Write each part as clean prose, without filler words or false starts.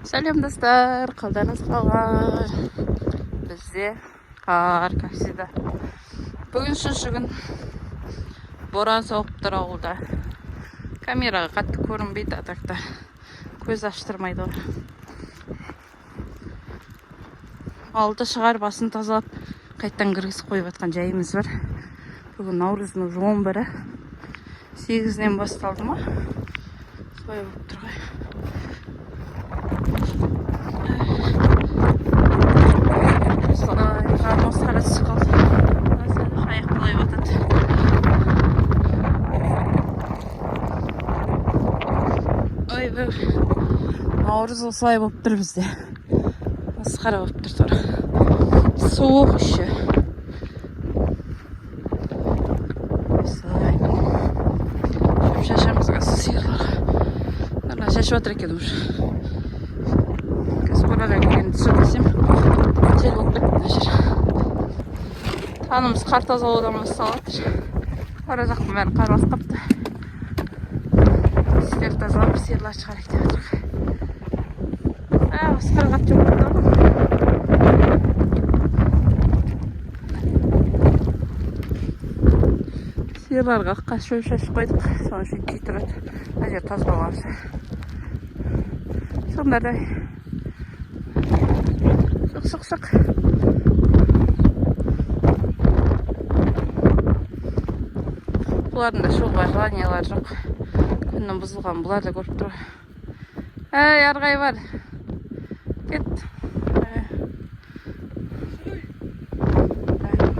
Сәлем достар, қалдарыңыз қалай? Бізде қар, как всегда. Бүгін үшінші күн боран соғып тұр ауылда. Камераға қатты көрінбейді, атақта көз аштырмайды ғой. Ауылда шығар басын тазалап, қайттан кіргізіп қойып жатқан жайымыз бар. Бүгін наурыздың 11-і 8-нен басталды ма? Солай болып тұр ғой. Қармыз қарасы қалды. Аяқ бұлай батады. Ой, наурыз осылай болып тұр бізде. Масқара болып тұр тұр. Суық үші. Шашамызға сиырларға. Нұрла шашып отыр екен ұр. Қораға келгенді түсір десем, жел болып кетті мына жер. Танымыз қар тазалаудан басталып жатыр. Ара жақтың бәрін қар басып қапты. Сіздер тазалап, сиырлар шығарайық деп жатырмық. Осы қарғат жоқ болды. Сиырларға қашып шашып қойдық. Соның үшін күй тұрады. Мына жер тазалауымыз. Сондай. Шық. Бұлардың да шоуға желаниялары жоқ. Күннің бұзылған бұлар да көріп тұр. Әй, арғай бар. Кет.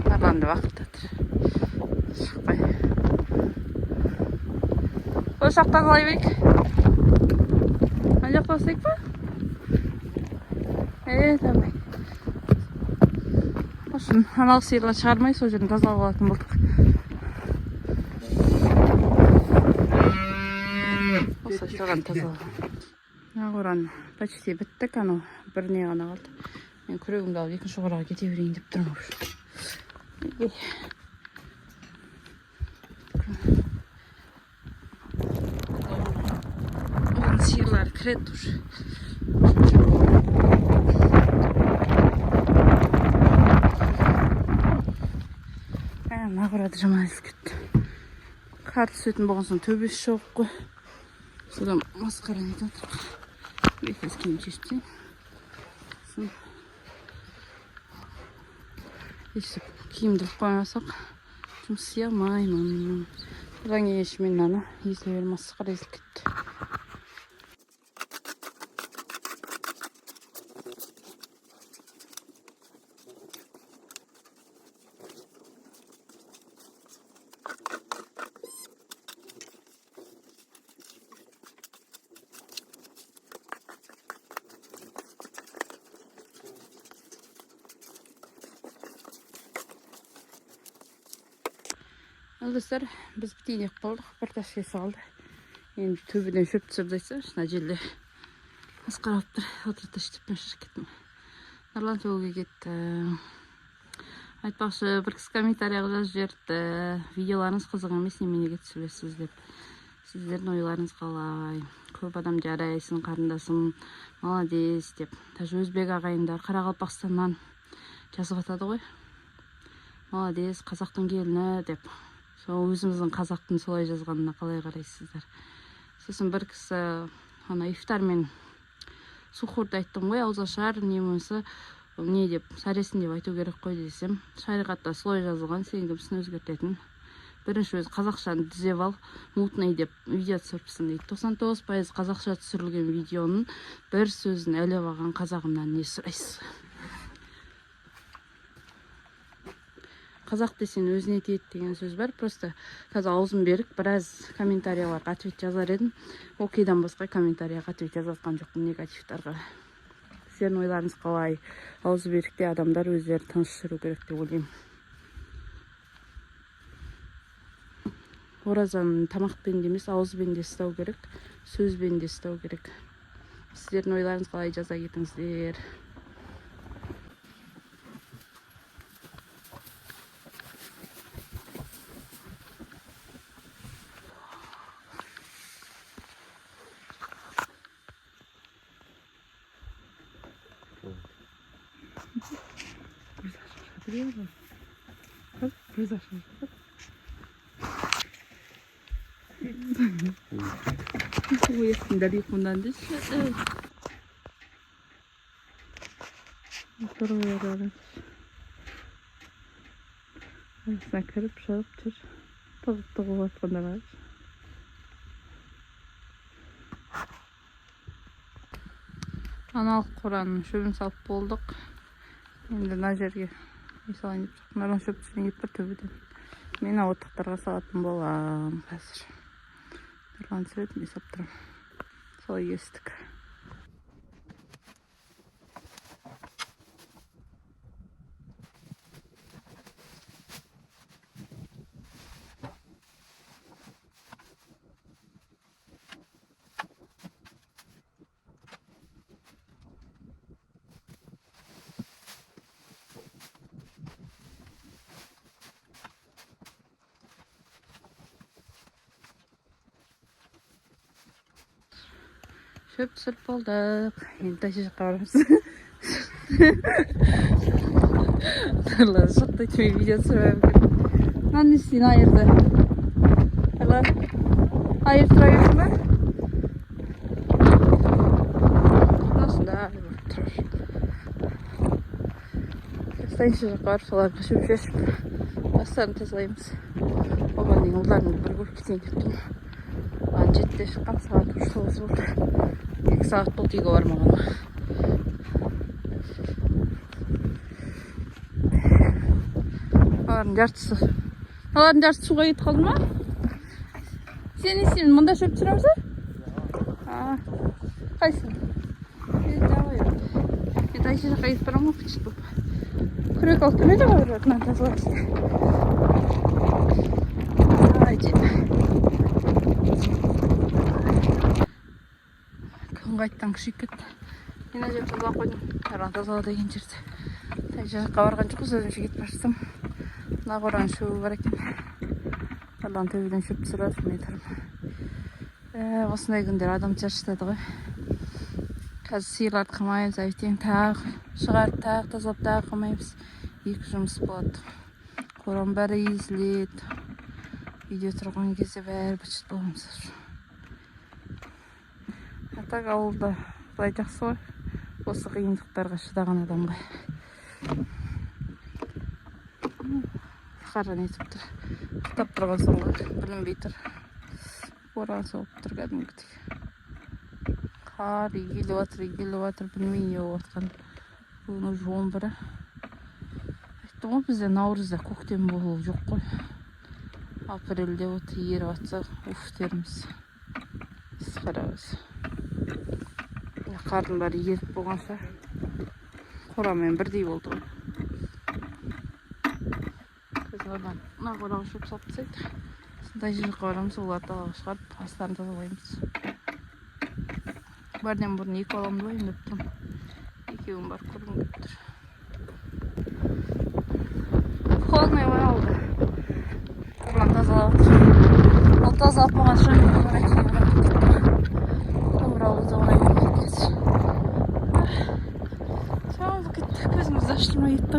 Нарланды вақытта тұр. Шықпай. Бұл шақтан қалай бейік? Ана жақта осайық па? Тамай. Осыны аналық сиырлар шығармай, сол жерін тазалап алатын болдық. Осы тұрған тазалап. Қоран почти біттік, анау біріне ғана қалды. Мен күрегімді алып екінші қораға кете берейін деп тұрмын. Оған сиырлар кіреді уже. Нағырады жаман әліп кетті. Қар түсетін болған соң төбесі жоқ қой. Содан масқара нетіп отырық. Бекес киім шешпесең. Ешіп киімді қоймасақ, жұмыс істей алмаймын. Бұдан кейін мен ана езілер масқара езіліп кетті. Достар, біз бітейін болдық, бір ташке салды. Енді төбеден шөп түсірді айтса, шына желде масқара болып тұр. Отырды штеппен шашып кеттім. Нұрлан төгуге кетті. Айтпақшы, бір кісі комментарияға жазып жіберді. Видеоларыңыз қызық емес, неменеге түсіресіз деп. Сіздердің ойларыңыз қалай? Көп адам жарайсың, қарындасым, молодец деп. Даже өзбек ағайындар Қарақалпақстаннан жазып атады ғой. Молодец, қазақтың келіні деп. Өзіміздің қазақтың солай жазғанына қалай қарайсыздар. Сосын бір кісі ифтар мен сухурды айттым ғой, ауыз ашар, не болмаса, не деп, саресін деп айту керек қой десем, шариғатта солай жазылған, сен кімсін өзгертетін. Бірінші өзі қазақшаны тізеп ал, мутный деп видео түсіріпсің дейді. 99% қазақша түсірілген видеоның бір сөзін әліп алған қазағымнан не сұрайсыз? Қазақ десен өзіне тиеді деген сөз бар. Просто қазір аузым берік, біраз комментарияларға ответ жазар едім. Окейдан басқа комментарияға ответ жазатқан жоқпын негативтарға. Сіздердің ойларыңыз қалай? Аузы берікте адамдар өздері тыныш жүру керек деп ойлаймын. Оразаны тамақпен де емес, ауызбен де ұстау керек, сөзбен де ұстау керек. Сіздердің ойларыңыз қалай, жаза кетіңіздер. көз ашып жатыр. Уяқтың ұйқымдан деші. Тұрып жатыр. Аясына кіріп шығып жүр. Тығып жатқандар бар. Аналық қораның шөбін салып болдық. Енді мына жерге үй салайын деп шықтым. Маған шөп түсірейін деп бір төбеден. Мен ауыттықтарға салатын болам қазір. Нұрлан түсіретін есап тұрам. Солай естік. Шөп түсіріп болдық. Енді тәші жаққа барамыз. Нұрлан шықты түмей видео түсіріп әбір. Мынаны не істейін айырды? Нұрлан, айыр тұра берсің бе? Осында тұрар. Тәші жаққа барып соларға шөп шешіп. Бастарын тазалаймыз. Оған дейін ұлдарымды бір көріп кетейін деп тұрмын. Оған 7-те шыққан, сағат 9 болды. 2 сағат болды үйге бармағаныма. Олардың жартысы суға кетіп қалды ма? Сен не істеймін? Мұнда шөп түсіреміз бе? Қайсың? Енді айшы жаққа кетіп барам ғой, күшік болып. Күрек алып келмеді ғой жатынан тазалап істе. Қайттан күшік кетті. Мен әжем тазалап қойдым. Нұрлан тазала деген жерде. Тәйші жаққа барған жоқпыз, өзімше кетіп барсам. Мына қораның шөбі бар екен. Нұрлан төбеден шөп түсіріп жатыр, мен тұрмын. Осындай күндер адам шаршатады ғой. Қазір сиырларды қамаймыз, әйтең тағы шығарып, тағы тазалап, тағы қамаймыз. 2 жұмыс болады. Қораның бәрі езіледі. Видео тұрған кезде бәрі бітшіт боламыз. Так ауылда былай жақсы ғой. Осы қиындықтарға шыдаған адамға. Қара нетіп тұр. Құтап тұрған соң ғой. Білінбей тұр. Боран соғып тұр кәдімгідей. Қар егеліп жатыр. Білмей не болып жатқан. Бүгін уже 11-і. Айттым ғой, бізде наурызда көктем болуы жоқ қой. Апрельде отыр, еріп жатса, теріміз. Сіз қараңыз. Қардың бәрі еріп болғанша қорамен бірдей болды ғой. Қазірдан мына қораға шөп салып тастайды. Сондай жерге барамыз, оларды далаға шығарып, астарын тазалаймыз. Бәрден бұрын 2 баламды байым деп тұрмын. 2-уін барып көргім келіп тұр. Холодный алды. Нұрлан тазалап отыр. Ол тазалап болған соң көзімізді аштырмай кетті.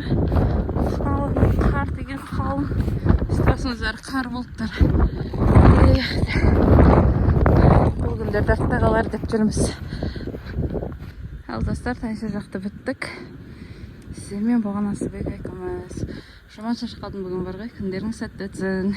Қар деген қалың. Үстібасымыз бәрі қар болыптыр. Бұл күндер дартта қалар деп жүрміз. Ал достар, тәйші жақты біттік. Сіздермен болған Асылбек айқымыз. Жаман шашып қалдым бүгін бар ғой. Күндерің сәтті өтсін.